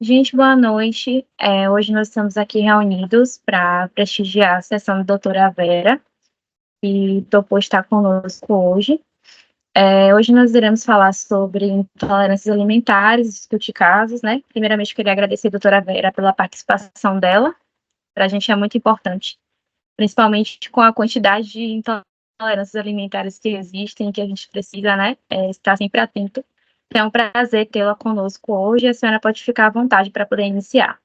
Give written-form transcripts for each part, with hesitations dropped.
Gente, boa noite. Hoje nós estamos aqui reunidos para prestigiar a sessão da doutora Vera, que topou estar conosco hoje. Hoje nós iremos falar sobre intolerâncias alimentares, discutir casos, né? Primeiramente, queria agradecer a doutora Vera pela participação dela. Para a gente é muito importante, principalmente com a quantidade de intolerâncias alimentares que existem, que a gente precisa, né? Estar sempre atento. É um prazer tê-la conosco hoje. A senhora pode ficar à vontade para poder iniciar.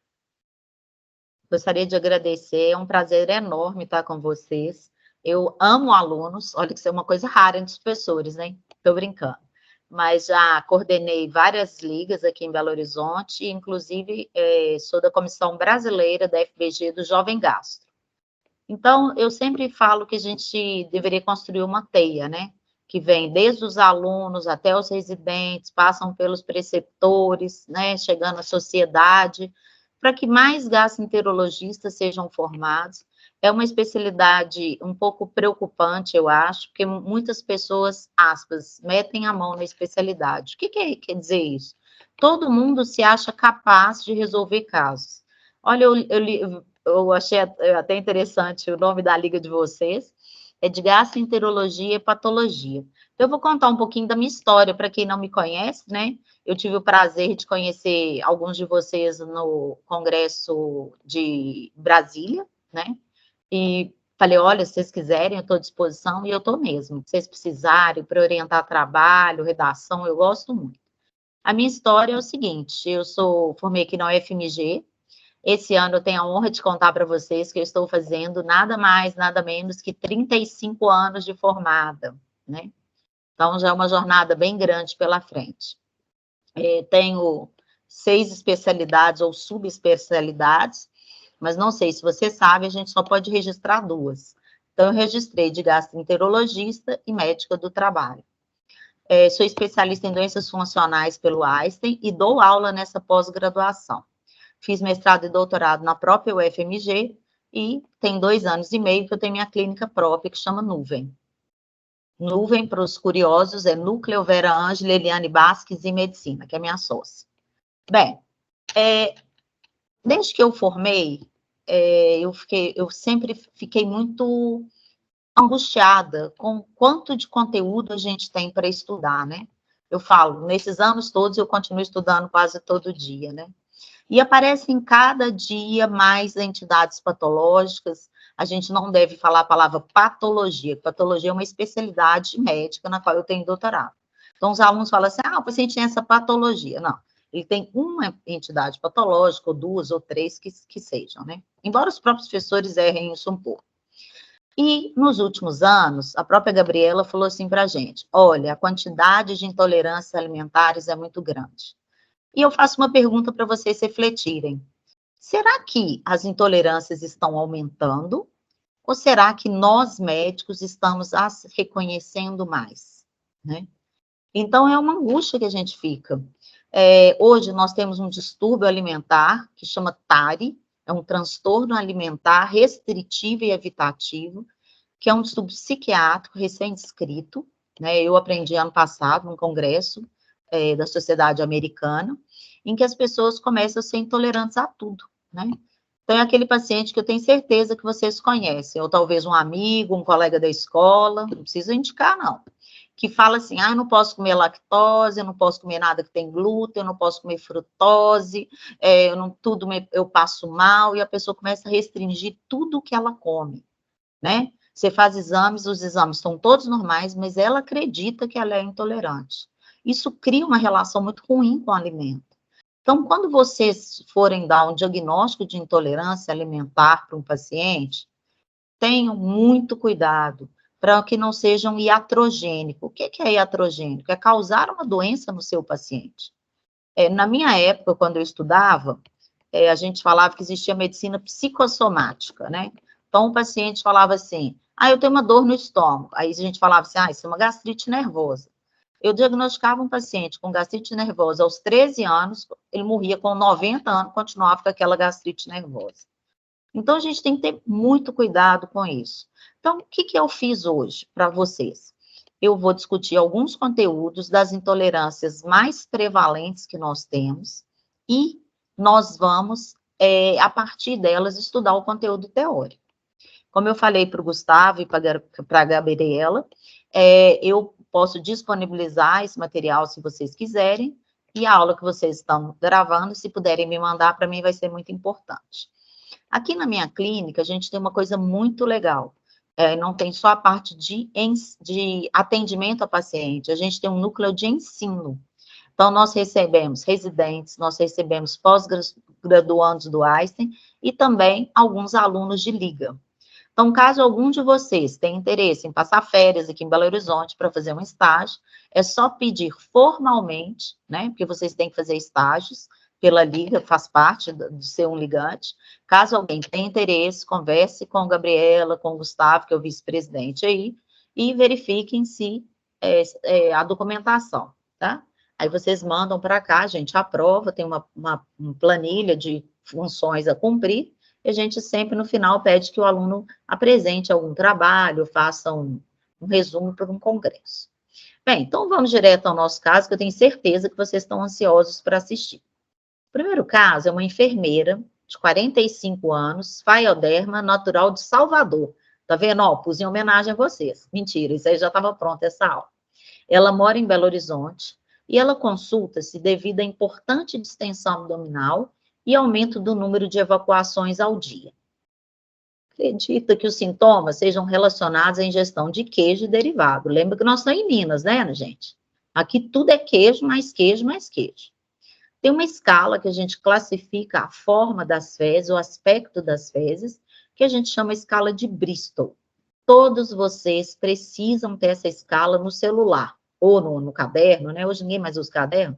Gostaria de agradecer, é um prazer enorme estar com vocês. Eu amo alunos, olha que isso é uma coisa rara entre os professores, né? Estou brincando. Mas já coordenei várias ligas aqui em Belo Horizonte, inclusive sou da Comissão Brasileira da FBG do Jovem Gastro. Então, eu sempre falo que a gente deveria construir uma teia, né? Que vem desde os alunos até os residentes, passam pelos preceptores, né? Chegando à sociedade, para que mais gastroenterologistas sejam formados. É uma especialidade um pouco preocupante, eu acho, porque muitas pessoas, aspas, metem a mão na especialidade. O que quer dizer isso? Todo mundo se acha capaz de resolver casos. Olha, eu achei até interessante o nome da liga de vocês, é de gastroenterologia e patologia. Então, eu vou contar um pouquinho da minha história, para quem não me conhece, né? Eu tive o prazer de conhecer alguns de vocês no Congresso de Brasília, né? E falei, olha, se vocês quiserem, eu estou à disposição, e eu estou mesmo. Se vocês precisarem, para orientar trabalho, redação, eu gosto muito. A minha história é o seguinte, formei aqui na UFMG, esse ano eu tenho a honra de contar para vocês que eu estou fazendo nada mais, nada menos que 35 anos de formada, né? Então, já é uma jornada bem grande pela frente. Tenho 6 especialidades ou subespecialidades, mas não sei se você sabe, a gente só pode registrar 2. Então, eu registrei de gastroenterologista e médica do trabalho. Sou especialista em doenças funcionais pelo Einstein e dou aula nessa pós-graduação. Fiz mestrado e doutorado na própria UFMG e tem 2 anos e meio que eu tenho minha clínica própria, que chama Nuvem. Nuvem, para os curiosos, é Núcleo Vera Ângela Eliane Basques e Medicina, que é minha sócia. Bem, desde que eu formei, eu sempre fiquei muito angustiada com o quanto de conteúdo a gente tem para estudar, né? Eu falo, nesses anos todos eu continuo estudando quase todo dia, né? E aparecem cada dia mais entidades patológicas. A gente não deve falar a palavra patologia. Patologia é uma especialidade médica na qual eu tenho doutorado. Então, os alunos falam assim, o paciente tem essa patologia. Não, ele tem uma entidade patológica, ou 2, ou 3, que sejam, né? Embora os próprios professores errem isso um pouco. E, nos últimos anos, a própria Gabriela falou assim para a gente, olha, a quantidade de intolerâncias alimentares é muito grande. E eu faço uma pergunta para vocês refletirem. Será que as intolerâncias estão aumentando? Ou será que nós, médicos, estamos as reconhecendo mais? Né? Então, é uma angústia que a gente fica. Hoje, nós temos um distúrbio alimentar, que chama TARI, é um transtorno alimentar restritivo e evitativo, que é um distúrbio psiquiátrico recém-descrito, né? Eu aprendi ano passado, num congresso da Sociedade Americana, em que as pessoas começam a ser intolerantes a tudo, né? Então, é aquele paciente que eu tenho certeza que vocês conhecem, ou talvez um amigo, um colega da escola, não precisa indicar, não, que fala assim, eu não posso comer lactose, eu não posso comer nada que tem glúten, eu não posso comer frutose, eu passo mal, e a pessoa começa a restringir tudo que ela come, né? Você faz exames, os exames estão todos normais, mas ela acredita que ela é intolerante. Isso cria uma relação muito ruim com o alimento. Então, quando vocês forem dar um diagnóstico de intolerância alimentar para um paciente, tenham muito cuidado para que não seja um iatrogênico. O que é iatrogênico? É causar uma doença no seu paciente. Na minha época, quando eu estudava, a gente falava que existia medicina psicossomática, né? Então, o paciente falava assim, eu tenho uma dor no estômago. Aí a gente falava assim, isso é uma gastrite nervosa. Eu diagnosticava um paciente com gastrite nervosa aos 13 anos, ele morria com 90 anos, continuava com aquela gastrite nervosa. Então, a gente tem que ter muito cuidado com isso. Então, o que eu fiz hoje para vocês? Eu vou discutir alguns conteúdos das intolerâncias mais prevalentes que nós temos e nós vamos, a partir delas, estudar o conteúdo teórico. Como eu falei para o Gustavo e para a Gabriela, eu posso disponibilizar esse material se vocês quiserem, e a aula que vocês estão gravando, se puderem me mandar, para mim vai ser muito importante. Aqui na minha clínica, a gente tem uma coisa muito legal. Não tem só a parte de atendimento ao paciente, a gente tem um núcleo de ensino. Então, nós recebemos residentes, nós recebemos pós-graduandos do Einstein e também alguns alunos de liga. Então, caso algum de vocês tenha interesse em passar férias aqui em Belo Horizonte para fazer um estágio, é só pedir formalmente, né? Porque vocês têm que fazer estágios pela liga, faz parte de ser um ligante. Caso alguém tenha interesse, converse com a Gabriela, com o Gustavo, que é o vice-presidente aí, e verifiquem se a documentação, tá? Aí vocês mandam para cá, a gente aprova, tem uma planilha de funções a cumprir, e a gente sempre, no final, pede que o aluno apresente algum trabalho, faça um resumo para um congresso. Bem, então vamos direto ao nosso caso, que eu tenho certeza que vocês estão ansiosos para assistir. O primeiro caso é uma enfermeira de 45 anos, faioderma, natural de Salvador. Tá vendo? Ó, pus em homenagem a vocês. Mentira, isso aí já estava pronta essa aula. Ela mora em Belo Horizonte e ela consulta-se devido à importante distensão abdominal e aumento do número de evacuações ao dia. Acredita que os sintomas sejam relacionados à ingestão de queijo e derivado. Lembra que nós estamos em Minas, né, gente? Aqui tudo é queijo, mais queijo, mais queijo. Tem uma escala que a gente classifica a forma das fezes, o aspecto das fezes, que a gente chama escala de Bristol. Todos vocês precisam ter essa escala no celular, ou no caderno, né? Hoje ninguém mais usa caderno.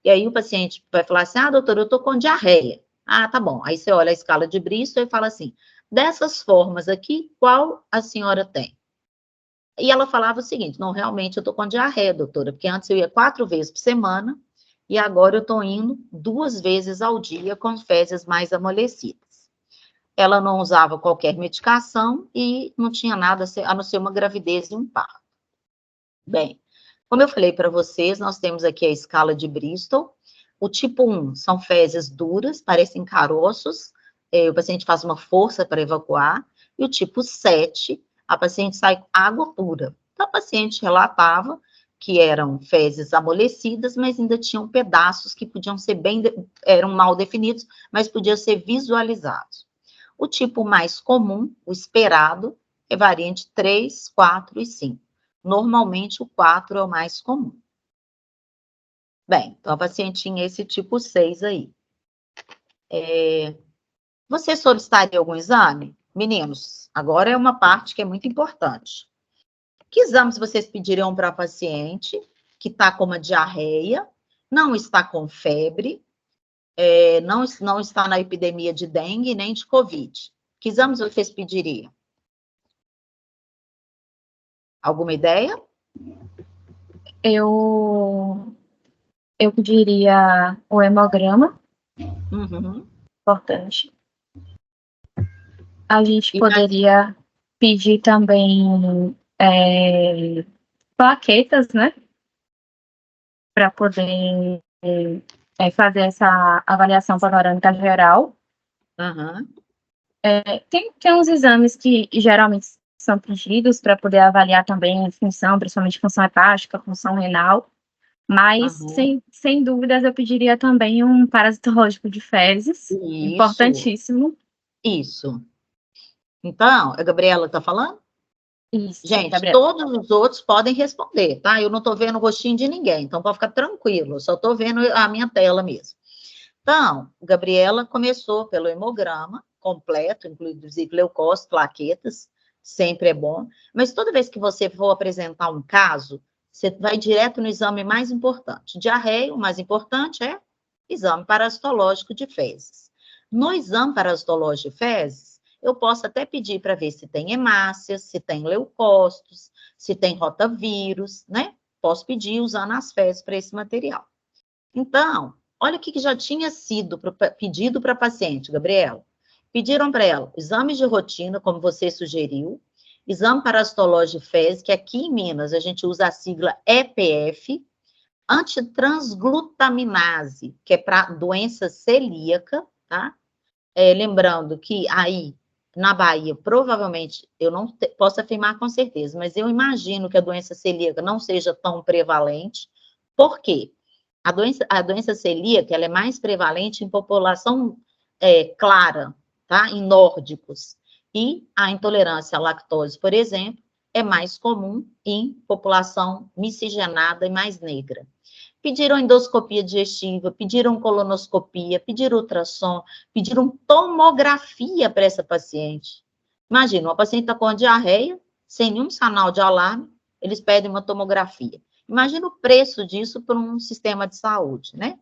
E aí o paciente vai falar assim, doutora, eu tô com diarreia. Ah, tá bom. Aí você olha a escala de Bristol e fala assim, dessas formas aqui, qual a senhora tem? E ela falava o seguinte, não, realmente eu tô com diarreia, doutora, porque antes eu ia 4 vezes por semana, e agora eu estou indo 2 vezes ao dia com fezes mais amolecidas. Ela não usava qualquer medicação e não tinha nada a não ser uma gravidez e um parto. Bem, como eu falei para vocês, nós temos aqui a escala de Bristol. O tipo 1 são fezes duras, parecem caroços, o paciente faz uma força para evacuar. E o tipo 7, a paciente sai com água pura. Então, a paciente relatava que eram fezes amolecidas, mas ainda tinham pedaços que podiam ser eram mal definidos, mas podiam ser visualizados. O tipo mais comum, o esperado, é variante 3, 4 e 5. Normalmente, o 4 é o mais comum. Bem, então a paciente tinha esse tipo 6 aí. Você solicitaria algum exame? Meninos, agora é uma parte que é muito importante. Que exames vocês pediriam para a paciente que está com uma diarreia, não está com febre, não está na epidemia de dengue nem de Covid? Que exames vocês pediriam? Alguma ideia? Eu pediria o hemograma, importante. A gente poderia pedir também plaquetas, né? Para poder fazer essa avaliação panorâmica geral. Tem uns exames que geralmente são pedidos para poder avaliar também função, principalmente função hepática, função renal, mas sem dúvidas eu pediria também um parasitológico de fezes, importantíssimo. Isso. Então, a Gabriela está falando? Isso, gente, Gabriela. Todos os outros podem responder, tá? Eu não estou vendo o rostinho de ninguém, então pode ficar tranquilo, eu só estou vendo a minha tela mesmo. Então, Gabriela começou pelo hemograma completo, inclusive leucócitos, plaquetas, sempre é bom, mas toda vez que você for apresentar um caso, você vai direto no exame mais importante. Diarreia, o mais importante é exame parasitológico de fezes. No exame parasitológico de fezes, eu posso até pedir para ver se tem hemácias, se tem leucócitos, se tem rotavírus, né? Posso pedir usando as fezes para esse material. Então, olha o que já tinha sido pedido para a paciente, Gabriela. Pediram para ela exames de rotina, como você sugeriu, exame parasitológico de fezes, que aqui em Minas a gente usa a sigla EPF, Antitransglutaminase, que é para doença celíaca, tá? Lembrando que aí, na Bahia, provavelmente, eu não posso afirmar com certeza, mas eu imagino que a doença celíaca não seja tão prevalente. Por quê? A doença celíaca, ela é mais prevalente em população clara, tá? Em nórdicos. E a intolerância à lactose, por exemplo, é mais comum em população miscigenada e mais negra. Pediram endoscopia digestiva, pediram colonoscopia, pediram ultrassom, pediram tomografia para essa paciente. Imagina, uma paciente está com diarreia, sem nenhum sinal de alarme, eles pedem uma tomografia. Imagina o preço disso para um sistema de saúde, né?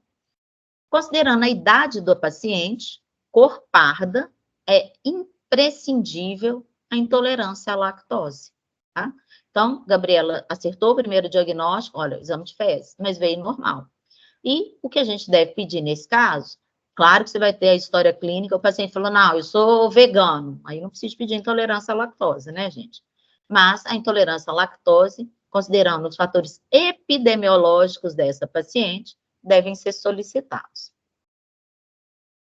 Considerando a idade do paciente, cor parda, é imprescindível a intolerância à lactose, tá? Então, Gabriela acertou o primeiro diagnóstico, olha, exame de fezes, mas veio normal. E o que a gente deve pedir nesse caso? Claro que você vai ter a história clínica, o paciente falou, não, eu sou vegano, aí não precisa pedir intolerância à lactose, né, gente? Mas a intolerância à lactose, considerando os fatores epidemiológicos dessa paciente, devem ser solicitados.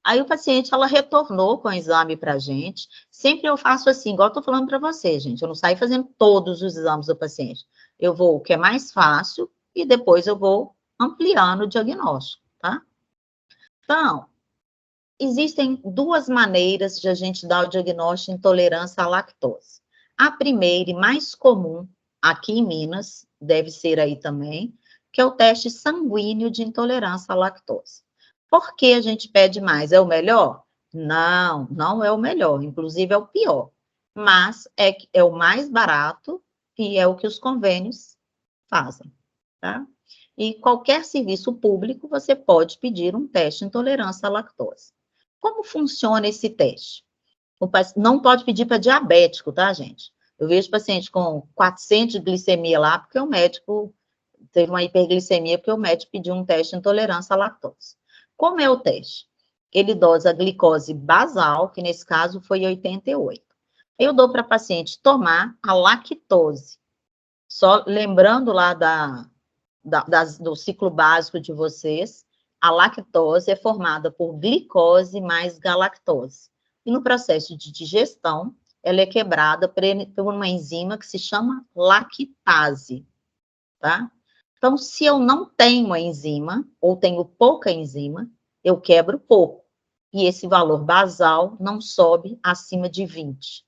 Aí o paciente, ela retornou com o exame para a gente. Sempre eu faço assim, igual eu estou falando para você, gente. Eu não saio fazendo todos os exames do paciente. Eu vou o que é mais fácil e depois eu vou ampliando o diagnóstico, tá? Então, existem duas maneiras de a gente dar o diagnóstico de intolerância à lactose. A primeira e mais comum, aqui em Minas, deve ser aí também, que é o teste sanguíneo de intolerância à lactose. Por que a gente pede mais? É o melhor? Não, não é o melhor, inclusive é o pior. Mas é o mais barato e é o que os convênios fazem, tá? E qualquer serviço público, você pode pedir um teste de intolerância à lactose. Como funciona esse teste? Não pode pedir para diabético, tá, gente? Eu vejo paciente com 400 de glicemia lá, porque o médico teve uma hiperglicemia, porque o médico pediu um teste de intolerância à lactose. Como é o teste? Ele dosa a glicose basal, que nesse caso foi 88. Eu dou para a paciente tomar a lactose. Só lembrando lá do ciclo básico de vocês, a lactose é formada por glicose mais galactose. E no processo de digestão, ela é quebrada por uma enzima que se chama lactase, tá? Então, se eu não tenho a enzima, ou tenho pouca enzima, eu quebro pouco. E esse valor basal não sobe acima de 20.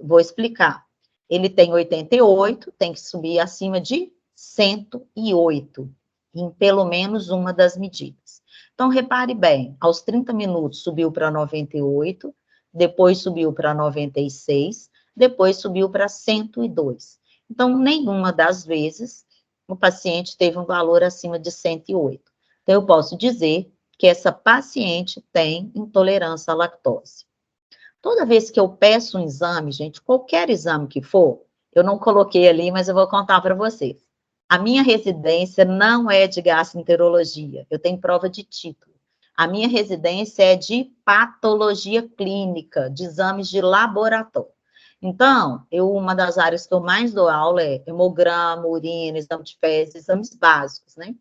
Vou explicar. Ele tem 88, tem que subir acima de 108, em pelo menos uma das medidas. Então, repare bem, aos 30 minutos subiu para 98, depois subiu para 96, depois subiu para 102. Então, nenhuma das vezes o paciente teve um valor acima de 108. Então, eu posso dizer que essa paciente tem intolerância à lactose. Toda vez que eu peço um exame, gente, qualquer exame que for, eu não coloquei ali, mas eu vou contar para vocês. A minha residência não é de gastroenterologia, eu tenho prova de título. A minha residência é de patologia clínica, de exames de laboratório. Então, uma das áreas que eu mais dou aula é hemograma, urina, exame de fezes, exames básicos, né?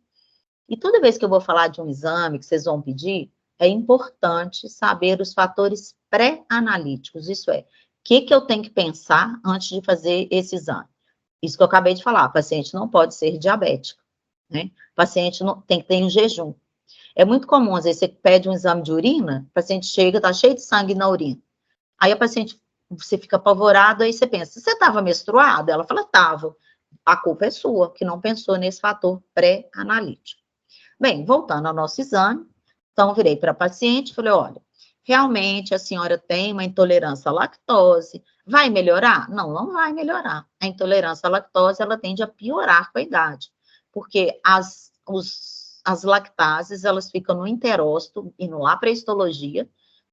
E toda vez que eu vou falar de um exame que vocês vão pedir, é importante saber os fatores pré-analíticos, isso é, o que eu tenho que pensar antes de fazer esse exame. Isso que eu acabei de falar, o paciente não pode ser diabético, né? O paciente não, tem que ter um jejum. É muito comum, às vezes, você pede um exame de urina, o paciente chega, tá cheio de sangue na urina. Aí a paciente, você fica apavorado, aí você pensa, você estava menstruada? Ela fala, estava. A culpa é sua, que não pensou nesse fator pré-analítico. Bem, voltando ao nosso exame, então virei para a paciente e falei, olha, realmente a senhora tem uma intolerância à lactose, vai melhorar? Não, não vai melhorar. A intolerância à lactose, ela tende a piorar com a idade, porque as lactases, elas ficam no enterócito, indo lá para a histologia,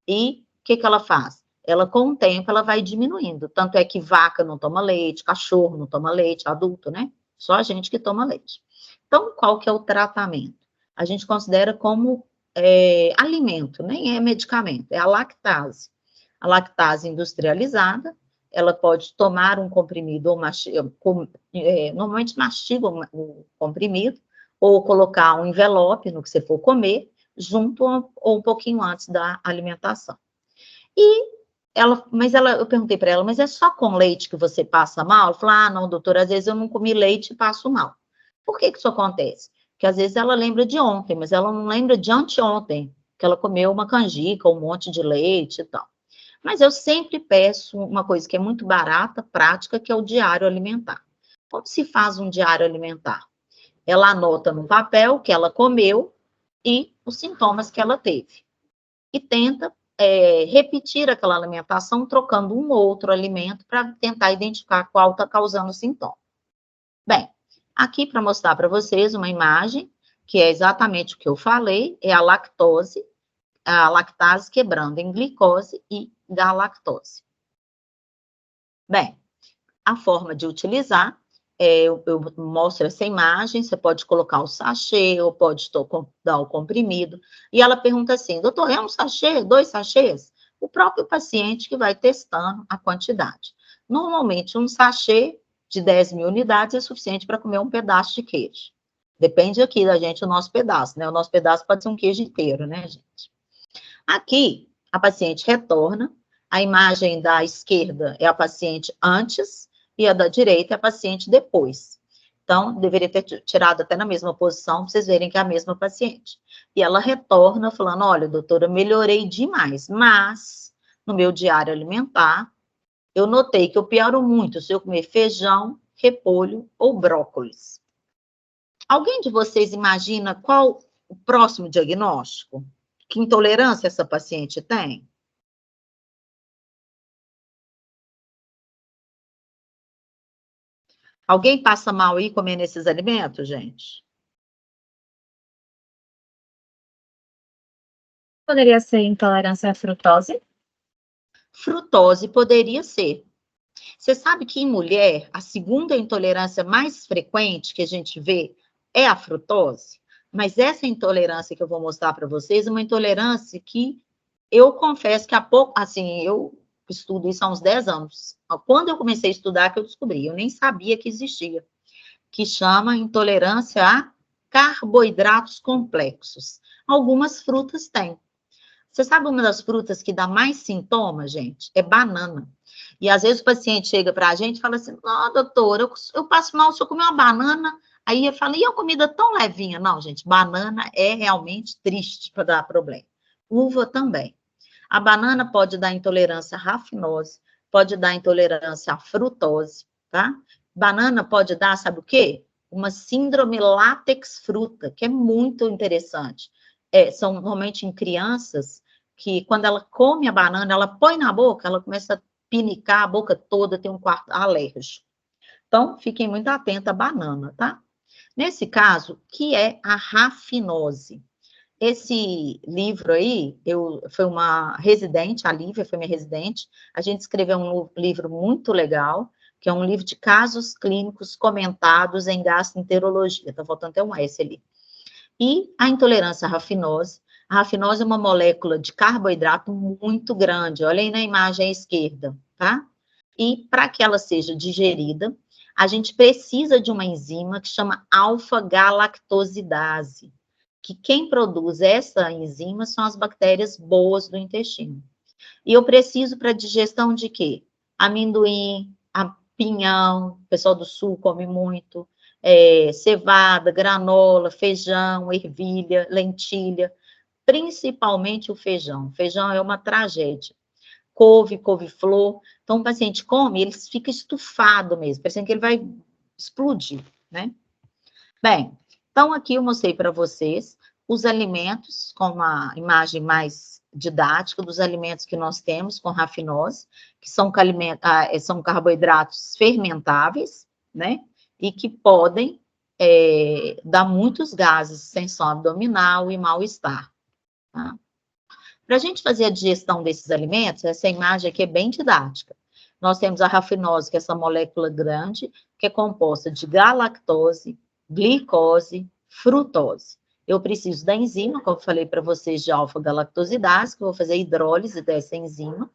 e o que ela faz? Ela, com o tempo, ela vai diminuindo, tanto é que vaca não toma leite, cachorro não toma leite, adulto, né? Só a gente que toma leite. Então, qual que é o tratamento? A gente considera como alimento, nem é medicamento, é a lactase. A lactase industrializada, ela pode tomar um comprimido ou normalmente mastiga o comprimido, ou colocar um envelope no que você for comer, junto ou um pouquinho antes da alimentação. E eu perguntei para ela, mas é só com leite que você passa mal? Ela falou, não, doutora, às vezes eu não comi leite e passo mal. Por que isso acontece? Porque às vezes ela lembra de ontem, mas ela não lembra de anteontem, que ela comeu uma canjica, um monte de leite e tal. Mas eu sempre peço uma coisa que é muito barata, prática, que é o diário alimentar. Como se faz um diário alimentar? Ela anota no papel o que ela comeu e os sintomas que ela teve. E tenta repetir aquela alimentação, trocando um ou outro alimento para tentar identificar qual está causando o sintoma. Bem, aqui para mostrar para vocês uma imagem, que é exatamente o que eu falei, é a lactose, a lactase quebrando em glicose e galactose. Bem, a forma de utilizar, eu mostro essa imagem, você pode colocar o sachê, ou pode dar o comprimido, e ela pergunta assim, doutor, é um sachê, 2 sachês? O próprio paciente que vai testando a quantidade. Normalmente, um sachê de 10.000 unidades é suficiente para comer um pedaço de queijo. Depende aqui da gente, o nosso pedaço, né? O nosso pedaço pode ser um queijo inteiro, né, gente? Aqui, a paciente retorna, a imagem da esquerda é a paciente antes e a da direita é a paciente depois. Então, deveria ter tirado até na mesma posição, para vocês verem que é a mesma paciente. E ela retorna falando, olha, doutora, melhorei demais, mas no meu diário alimentar, eu notei que eu pioro muito se eu comer feijão, repolho ou brócolis. Alguém de vocês imagina qual o próximo diagnóstico? Que intolerância essa paciente tem? Alguém passa mal aí comendo esses alimentos, gente? Poderia ser intolerância à frutose? Frutose poderia ser. Você sabe que em mulher, a segunda intolerância mais frequente que a gente vê é a frutose? Mas essa intolerância que eu vou mostrar para vocês é uma intolerância que eu confesso que há pouco, assim, eu estudo isso há uns 10 anos. Quando eu comecei a estudar, que eu descobri, eu nem sabia que existia, que chama intolerância a carboidratos complexos. Algumas frutas têm. Você sabe uma das frutas que dá mais sintomas, gente? É banana. E às vezes o paciente chega para a gente e fala assim: não, doutora, eu passo mal se eu comer uma banana. Aí eu falo, e a comida tão levinha? Não, gente, banana é realmente triste para dar problema. Uva também. A banana pode dar intolerância à rafinose, pode dar intolerância à frutose, tá? Banana pode dar, sabe o quê? Uma síndrome látex fruta, que é muito interessante. São normalmente em crianças que, quando ela come a banana, ela põe na boca, ela começa a pinicar a boca toda, tem um quarto alérgico. Então, fiquem muito atentos à banana, tá? Nesse caso, que é a rafinose? Esse livro aí, foi uma residente, a Lívia foi minha residente, a gente escreveu um livro muito legal, que é um livro de casos clínicos comentados em gastroenterologia, tá faltando até um S ali. E a intolerância à rafinose. A rafinose é uma molécula de carboidrato muito grande, olha aí na imagem à esquerda, tá? E para que ela seja digerida, a gente precisa de uma enzima que chama alfa-galactosidase, que quem produz essa enzima são as bactérias boas do intestino. E eu preciso para digestão de quê? Amendoim, pinhão, o pessoal do sul come muito, cevada, granola, feijão, ervilha, lentilha, principalmente o feijão. Feijão é uma tragédia. Couve-flor. Então, o paciente come, ele fica estufado mesmo, parecendo que ele vai explodir, né? Bem, então aqui eu mostrei para vocês os alimentos, com uma imagem mais didática dos alimentos que nós temos com rafinose, que são carboidratos fermentáveis, né? E que podem dar muitos gases, tensão abdominal e mal-estar. Tá? Para a gente fazer a digestão desses alimentos, essa imagem aqui é bem didática. Nós temos a rafinose, que é essa molécula grande, que é composta de galactose, glicose, frutose. Eu preciso da enzima, como eu falei para vocês, de alfa-galactosidase, que eu vou fazer a hidrólise dessa enzima,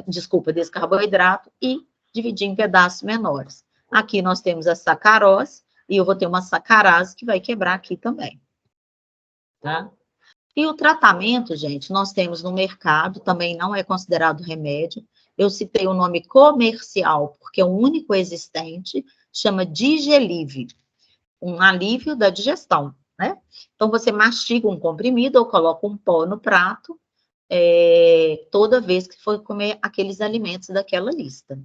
desse carboidrato, e dividir em pedaços menores. Aqui nós temos a sacarose, e eu vou ter uma sacarase que vai quebrar aqui também, tá? E o tratamento, gente, nós temos no mercado, também não é considerado remédio. Eu citei o nome comercial, porque é o único existente, chama Digelive, um alívio da digestão, né? Então, você mastiga um comprimido ou coloca um pó no prato, toda vez que for comer aqueles alimentos daquela lista.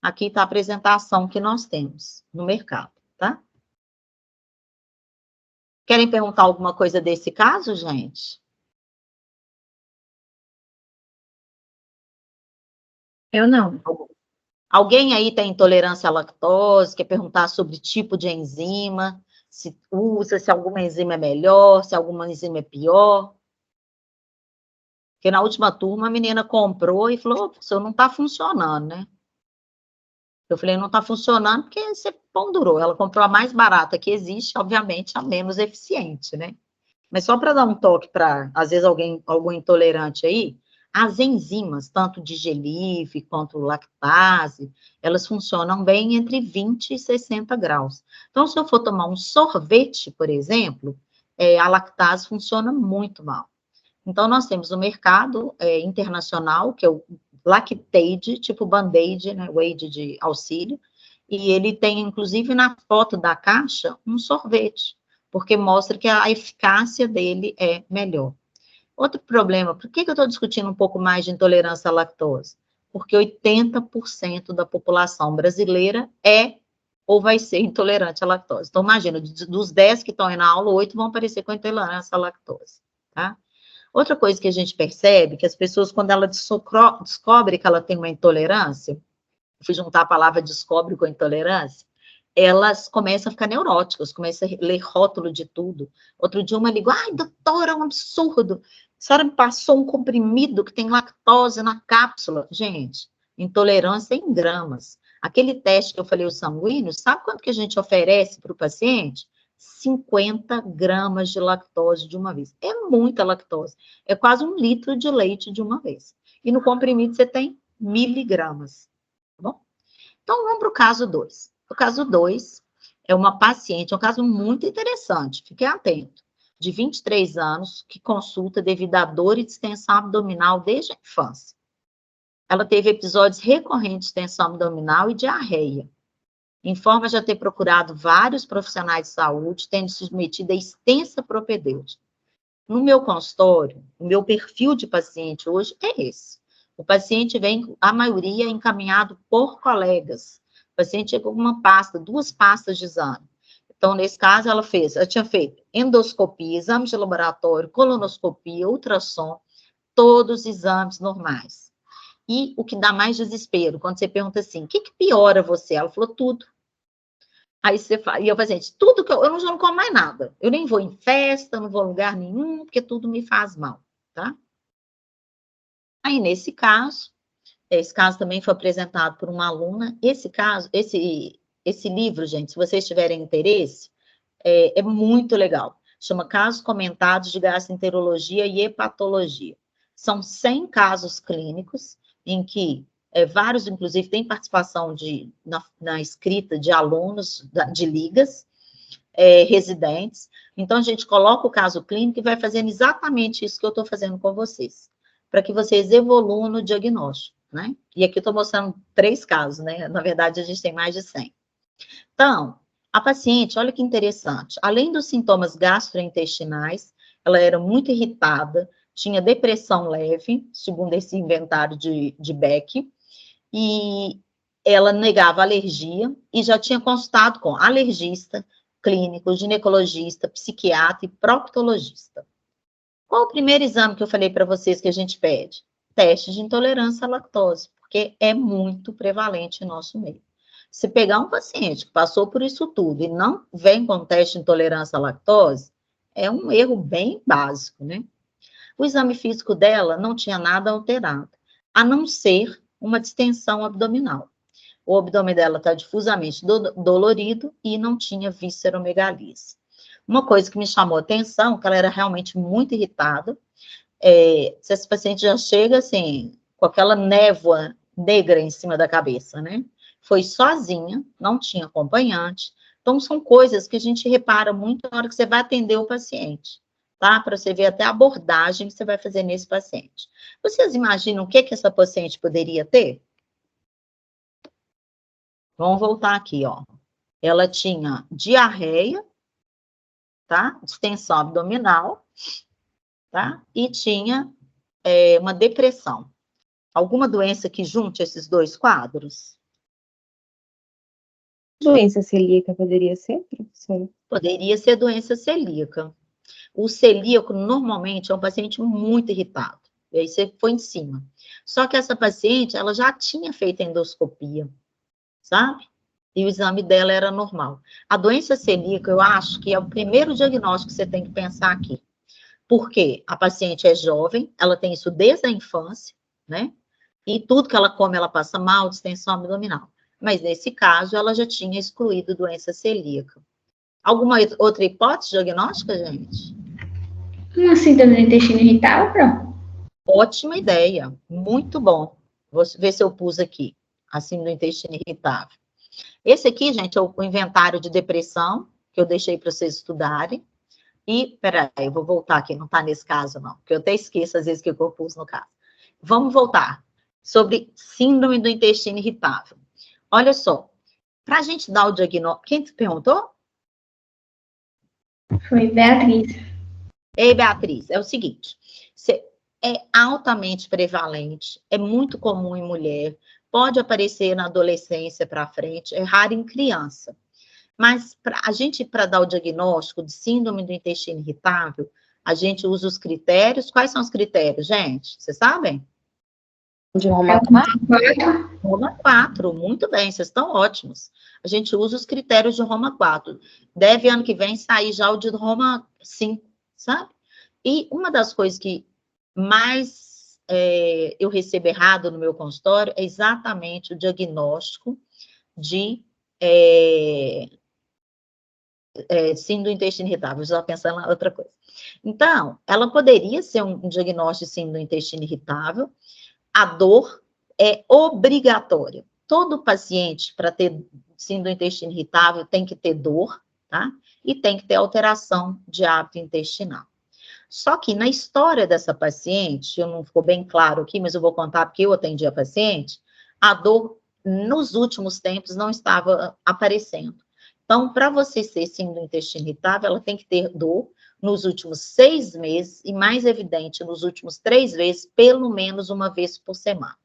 Aqui está a apresentação que nós temos no mercado, tá? Querem perguntar alguma coisa desse caso, gente? Eu não. Alguém aí tem intolerância à lactose, quer perguntar sobre tipo de enzima, se usa, se alguma enzima é melhor, se alguma enzima é pior? Porque na última turma a menina comprou e falou, professor, não está funcionando, né? Eu falei, não está funcionando porque você ponderou. Ela comprou a mais barata que existe, obviamente a menos eficiente, né? Mas só para dar um toque para, às vezes, algum intolerante aí, as enzimas, tanto Digelive quanto lactase, elas funcionam bem entre 20 e 60 graus. Então, se eu for tomar um sorvete, por exemplo, a lactase funciona muito mal. Então, nós temos o mercado internacional, que é o Lactaid, tipo Band-Aid, né, o aid de auxílio, e ele tem, inclusive, na foto da caixa, um sorvete, porque mostra que a eficácia dele é melhor. Outro problema, por que eu estou discutindo um pouco mais de intolerância à lactose? Porque 80% da população brasileira é ou vai ser intolerante à lactose. Então, imagina, dos 10 que estão aí na aula, 8 vão aparecer com intolerância à lactose, tá? Outra coisa que a gente percebe, que as pessoas, quando ela descobre que ela tem uma intolerância, fui juntar a palavra descobre com intolerância, elas começam a ficar neuróticas, começam a ler rótulo de tudo. Outro dia uma ligou, ai, doutora, é um absurdo. A senhora me passou um comprimido que tem lactose na cápsula. Gente, intolerância em gramas. Aquele teste que eu falei, o sanguíneo, sabe quanto que a gente oferece para o paciente? 50 gramas de lactose de uma vez. É muita lactose. É quase 1 litro de leite de uma vez. E no comprimido você tem miligramas. Tá bom? Então, vamos para o caso 2. O caso 2 é uma paciente, é um caso muito interessante, fique atento, de 23 anos, que consulta devido a dor e distensão abdominal desde a infância. Ela teve episódios recorrentes de tensão abdominal e diarreia. Informa já ter procurado vários profissionais de saúde, tendo se submetido a extensa propedêutica. No meu consultório, o meu perfil de paciente hoje é esse. O paciente vem, a maioria, encaminhado por colegas. O paciente chega com uma pasta, 2 pastas de exame. Então, nesse caso, ela tinha feito endoscopia, exames de laboratório, colonoscopia, ultrassom, todos exames normais. E o que dá mais desespero, quando você pergunta assim, o que piora você? Ela falou, tudo. Aí você fala, e eu falei, gente, tudo que eu já não como mais nada. Eu nem vou em festa, não vou em lugar nenhum, porque tudo me faz mal, tá? Aí, nesse caso, esse caso também foi apresentado por uma aluna. Esse caso, esse livro, gente, se vocês tiverem interesse, é muito legal. Chama Casos Comentados de Gastroenterologia e Hepatologia. São 100 casos clínicos em que vários, inclusive, têm participação na escrita de alunos de ligas, residentes. Então, a gente coloca o caso clínico e vai fazendo exatamente isso que eu estou fazendo com vocês, para que vocês evoluam no diagnóstico, né? E aqui eu estou mostrando 3 casos, né? Na verdade, a gente tem mais de 100. Então, a paciente, olha que interessante, além dos sintomas gastrointestinais, ela era muito irritada, tinha depressão leve, segundo esse inventário de Beck, e ela negava alergia e já tinha consultado com alergista, clínico, ginecologista, psiquiatra e proctologista. Qual o primeiro exame que eu falei para vocês que a gente pede? Teste de intolerância à lactose, porque é muito prevalente em nosso meio. Se pegar um paciente que passou por isso tudo e não vem com teste de intolerância à lactose, é um erro bem básico, né? O exame físico dela não tinha nada alterado, a não ser uma distensão abdominal. O abdômen dela está difusamente dolorido e não tinha visceromegalias. Uma coisa que me chamou a atenção, que ela era realmente muito irritada, se esse paciente já chega assim, com aquela névoa negra em cima da cabeça, né? foi sozinha, não tinha acompanhante. Então, são coisas que a gente repara muito na hora que você vai atender o paciente, tá? Para você ver até a abordagem que você vai fazer nesse paciente. Vocês imaginam o que essa paciente poderia ter? Vamos voltar aqui, ó. Ela tinha diarreia, tá? Distensão abdominal, tá? E tinha uma depressão. Alguma doença que junte esses dois quadros? Doença celíaca poderia ser, professora? Poderia ser doença celíaca. O celíaco, normalmente, é um paciente muito irritado. E aí você foi em cima. Só que essa paciente, ela já tinha feito endoscopia, sabe? E o exame dela era normal. A doença celíaca, eu acho que é o primeiro diagnóstico que você tem que pensar aqui. Porque a paciente é jovem, ela tem isso desde a infância, né? E tudo que ela come, ela passa mal, distensão abdominal. Mas nesse caso, ela já tinha excluído doença celíaca. Alguma outra hipótese diagnóstica, gente? Uma síndrome do intestino irritável, Pro? Ótima ideia, muito bom. Vou ver se eu pus aqui, assim, do intestino irritável. Esse aqui, gente, é o inventário de depressão, que eu deixei para vocês estudarem. E, peraí, eu vou voltar aqui, não está nesse caso, não, porque eu até esqueço, às vezes, que eu pus no caso. Vamos voltar sobre síndrome do intestino irritável. Olha só, para a gente dar o diagnóstico... Quem te perguntou? Foi Beatriz. Ei, Beatriz, é o seguinte, é altamente prevalente, é muito comum em mulher, pode aparecer na adolescência para frente, é raro em criança. Mas a gente, para dar o diagnóstico de síndrome do intestino irritável, a gente usa os critérios. Quais são os critérios, gente? Vocês sabem? De Roma 4? Roma 4, muito bem, vocês estão ótimos. A gente usa os critérios de Roma 4. Deve, ano que vem, sair já o de Roma 5, sabe? E uma das coisas que mais eu recebo errado no meu consultório é exatamente o diagnóstico de síndrome do intestino irritável. Eu estava pensando em outra coisa. Então, ela poderia ser um diagnóstico de síndrome do intestino irritável. A dor é obrigatória. Todo paciente, para ter síndrome do intestino irritável, tem que ter dor, tá? E tem que ter alteração de hábito intestinal. Só que na história dessa paciente, eu não ficou bem claro aqui, mas eu vou contar porque eu atendi a paciente, a dor nos últimos tempos não estava aparecendo. Então, para você ser síndrome do intestino irritável, ela tem que ter dor nos últimos 6 meses e mais evidente nos últimos 3 meses, pelo menos uma vez por semana.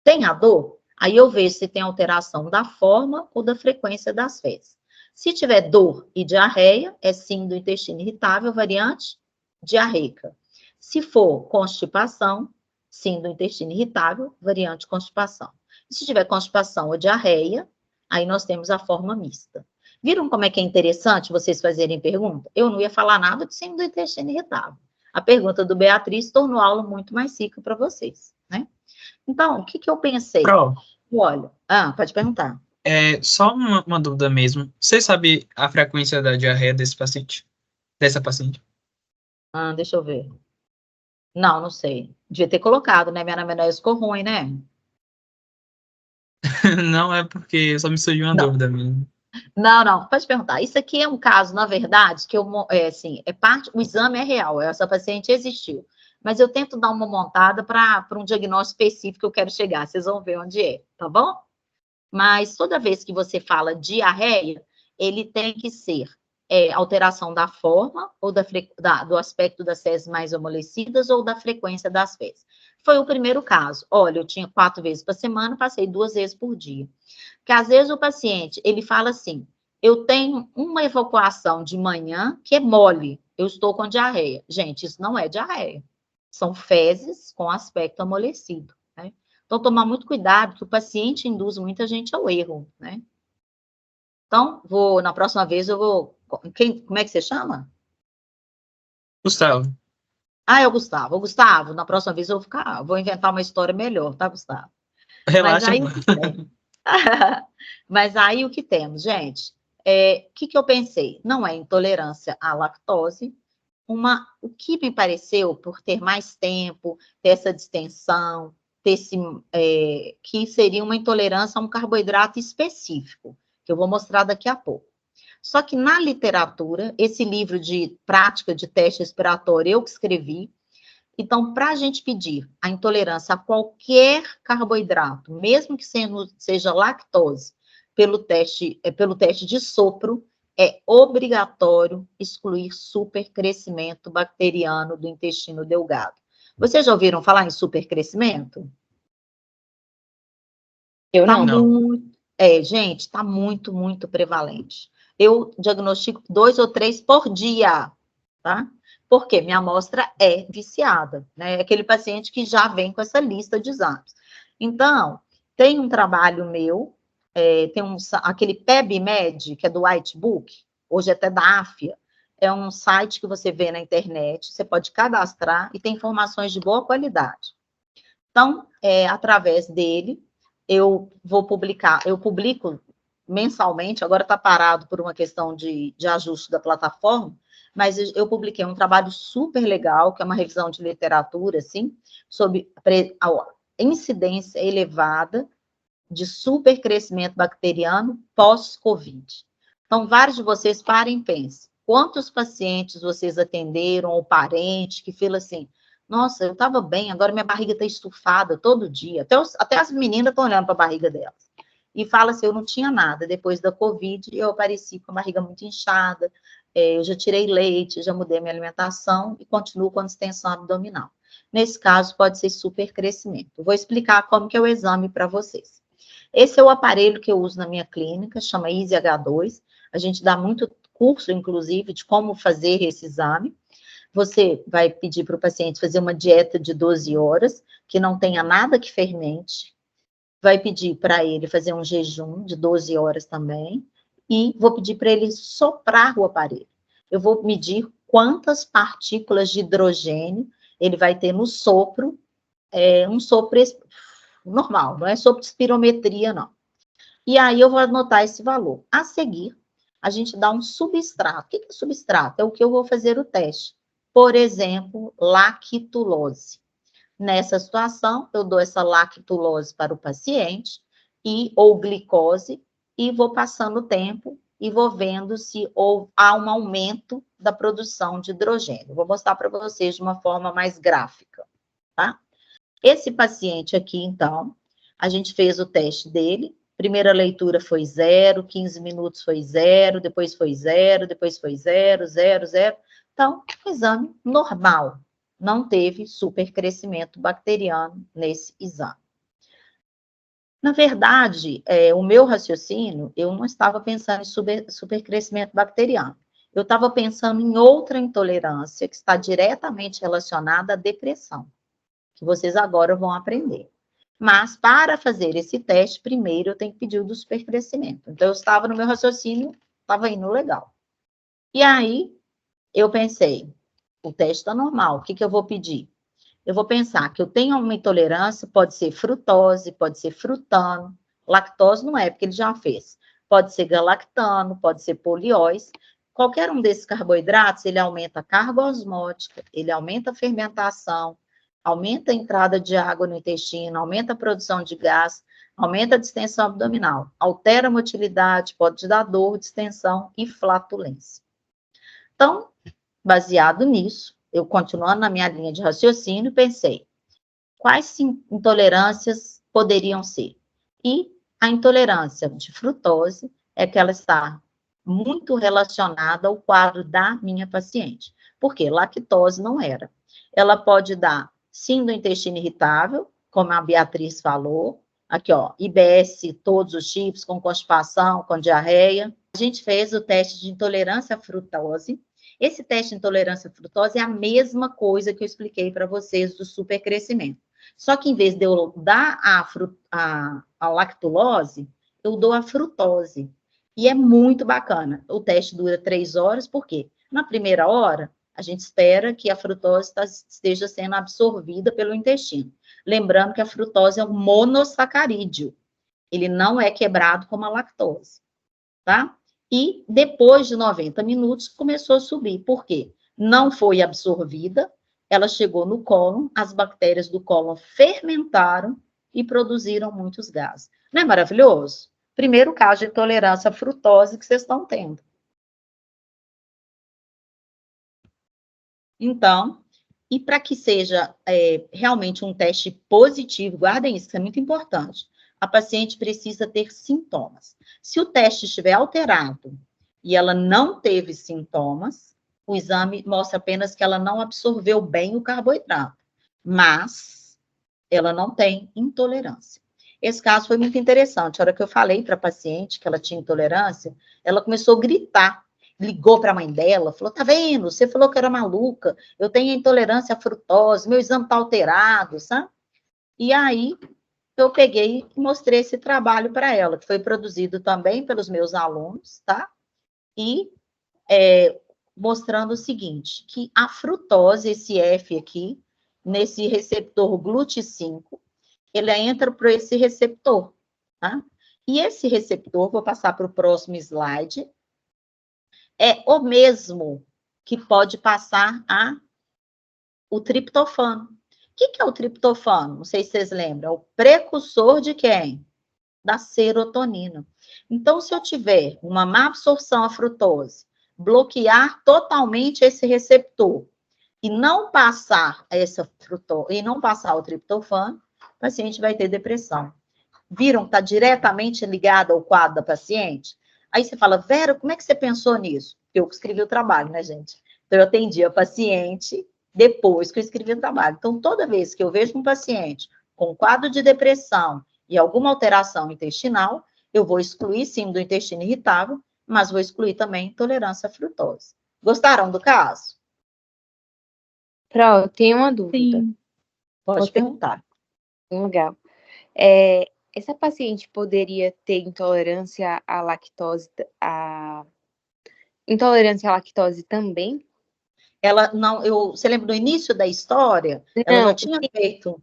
Tem a dor? Aí eu vejo se tem alteração da forma ou da frequência das fezes. Se tiver dor e diarreia, é síndrome do intestino irritável, variante diarreica. Se for constipação, síndrome do intestino irritável, variante constipação. E se tiver constipação ou diarreia, aí nós temos a forma mista. Viram como é que é interessante vocês fazerem pergunta? Eu não ia falar nada de síndrome do intestino irritável. A pergunta do Beatriz tornou a aula muito mais rica para vocês, né? Então, o que eu pensei? Pro, Olha, pode perguntar. só uma dúvida mesmo. Você sabe a frequência da diarreia desse paciente? Dessa paciente? Deixa eu ver. Não sei. Devia ter colocado, né? Minha anamnese ficou ruim, né? Não, é porque só me surgiu uma dúvida mesmo. Não, pode perguntar. Isso aqui é um caso, na verdade, que o exame é real, essa paciente existiu. Mas eu tento dar uma montada para um diagnóstico específico que eu quero chegar, vocês vão ver onde é, tá bom? Mas toda vez que você fala diarreia, ele tem que ser alteração da forma ou do aspecto das fezes mais amolecidas ou da frequência das fezes. Foi o primeiro caso. Olha, eu tinha 4 vezes por semana, passei 2 vezes por dia. Porque às vezes o paciente, ele fala assim, eu tenho uma evacuação de manhã que é mole, eu estou com diarreia. Gente, isso não é diarreia. São fezes com aspecto amolecido, né? Então, tomar muito cuidado, que o paciente induz muita gente ao erro, né? Então, na próxima vez eu vou... como é que você chama? Gustavo. É o Gustavo. O Gustavo, na próxima vez eu vou inventar uma história melhor, tá, Gustavo? Relaxa. Mas aí o que temos, gente? O que eu pensei? Não é intolerância à lactose. O que me pareceu, por ter mais tempo, ter essa distensão, que seria uma intolerância a um carboidrato específico, que eu vou mostrar daqui a pouco. Só que na literatura, esse livro de prática de teste respiratório, eu que escrevi. Então, para a gente pedir a intolerância a qualquer carboidrato, mesmo que seja lactose, pelo teste de sopro, é obrigatório excluir supercrescimento bacteriano do intestino delgado. Vocês já ouviram falar em supercrescimento? Eu não. Gente, está muito, muito prevalente. Eu diagnostico 2 ou 3 por dia, tá? Porque minha amostra é viciada, né? É aquele paciente que já vem com essa lista de exames. Então, tem um trabalho meu, aquele PebMed, que é do White Book, hoje até da AFIA, é um site que você vê na internet, você pode cadastrar e tem informações de boa qualidade. Então, através dele, eu publico mensalmente, agora está parado por uma questão de ajuste da plataforma, mas eu publiquei um trabalho super legal, que é uma revisão de literatura, assim, sobre a incidência elevada de supercrescimento bacteriano pós-Covid. Então, vários de vocês parem e pensem, quantos pacientes vocês atenderam, ou parente, que fala assim, nossa, eu estava bem, agora minha barriga está estufada todo dia, até as meninas estão olhando para a barriga delas. E fala assim, eu não tinha nada, depois da Covid, eu apareci com a barriga muito inchada, eu já tirei leite, já mudei minha alimentação e continuo com distensão abdominal. Nesse caso, pode ser supercrescimento. Vou explicar como que é o exame para vocês. Esse é o aparelho que eu uso na minha clínica, chama EasyH2. A gente dá muito curso, inclusive, de como fazer esse exame. Você vai pedir para o paciente fazer uma dieta de 12 horas, que não tenha nada que fermente. Vai pedir para ele fazer um jejum de 12 horas também. E vou pedir para ele soprar o aparelho. Eu vou medir quantas partículas de hidrogênio ele vai ter no sopro, um sopro normal, não é sopro de espirometria, não. E aí eu vou anotar esse valor. A seguir, a gente dá um substrato. O que é substrato? É o que eu vou fazer o teste. Por exemplo, lactulose. Nessa situação, eu dou essa lactulose para o paciente, ou glicose, e vou passando o tempo e vou vendo se há um aumento da produção de hidrogênio. Vou mostrar para vocês de uma forma mais gráfica, tá? Esse paciente aqui, então, a gente fez o teste dele, primeira leitura foi 0, 15 minutos foi 0, depois foi 0, depois foi 0, 0, 0. Então, exame normal, não teve supercrescimento bacteriano nesse exame. Na verdade, o meu raciocínio, eu não estava pensando em supercrescimento bacteriano. Eu estava pensando em outra intolerância que está diretamente relacionada à depressão, que vocês agora vão aprender. Mas, para fazer esse teste, primeiro eu tenho que pedir o do supercrescimento. Então, eu estava no meu raciocínio, estava indo legal. E aí, eu pensei, o teste está normal, o que eu vou pedir? Eu vou pensar que eu tenho uma intolerância, pode ser frutose, pode ser frutano, lactose não é, porque ele já fez. Pode ser galactano, pode ser polióis. Qualquer um desses carboidratos, ele aumenta a carga osmótica, ele aumenta a fermentação, aumenta a entrada de água no intestino, aumenta a produção de gás, aumenta a distensão abdominal, altera a motilidade, pode dar dor, distensão e flatulência. Então, baseado nisso, eu continuando na minha linha de raciocínio, pensei, quais intolerâncias poderiam ser? E a intolerância de frutose é que ela está muito relacionada ao quadro da minha paciente. Porque lactose não era. Ela pode dar sim do intestino irritável, como a Beatriz falou, aqui ó, IBS, todos os tipos, com constipação, com diarreia. A gente fez o teste de intolerância à frutose. Esse teste de intolerância à frutose é a mesma coisa que eu expliquei para vocês do supercrescimento. Só que em vez de eu dar a lactulose, eu dou a frutose. E é muito bacana. O teste dura 3 horas, por quê? Na primeira hora, a gente espera que a frutose esteja sendo absorvida pelo intestino. Lembrando que a frutose é um monossacarídeo. Ele não é quebrado como a lactose, tá? E depois de 90 minutos começou a subir. Por quê? Não foi absorvida, ela chegou no cólon, as bactérias do cólon fermentaram e produziram muitos gases. Não é maravilhoso? Primeiro caso de intolerância à frutose que vocês estão tendo. Então, e para que seja realmente um teste positivo, guardem isso, que é muito importante. A paciente precisa ter sintomas. Se o teste estiver alterado e ela não teve sintomas, o exame mostra apenas que ela não absorveu bem o carboidrato, mas ela não tem intolerância. Esse caso foi muito interessante. A hora que eu falei para a paciente que ela tinha intolerância, ela começou a gritar. Ligou para a mãe dela, falou: tá vendo? Você falou que era maluca, eu tenho intolerância à frutose, meu exame está alterado, sabe? E aí eu peguei e mostrei esse trabalho para ela, que foi produzido também pelos meus alunos, tá? E mostrando o seguinte, que a frutose, esse F aqui, nesse receptor GLUT5, ele entra por esse receptor, tá? E esse receptor, vou passar para o próximo slide, é o mesmo que pode passar o triptofano. O que é o triptofano? Não sei se vocês lembram. É o precursor de quem? Da serotonina. Então, se eu tiver uma má absorção à frutose, bloquear totalmente esse receptor e não passar o triptofano, o paciente vai ter depressão. Viram que está diretamente ligado ao quadro da paciente? Aí você fala: Vera, como é que você pensou nisso? Eu que escrevi o trabalho, né, gente? Então, eu atendi a paciente depois que eu escrevi o trabalho. Então, toda vez que eu vejo um paciente com quadro de depressão e alguma alteração intestinal, eu vou excluir, sim, do intestino irritável, mas vou excluir também intolerância à frutose. Gostaram do caso? Pro, eu tenho uma dúvida. Sim. Pode perguntar. Legal. Essa paciente poderia ter intolerância à lactose, intolerância à lactose também? Ela não, você lembra do início da história? Ela já tinha feito.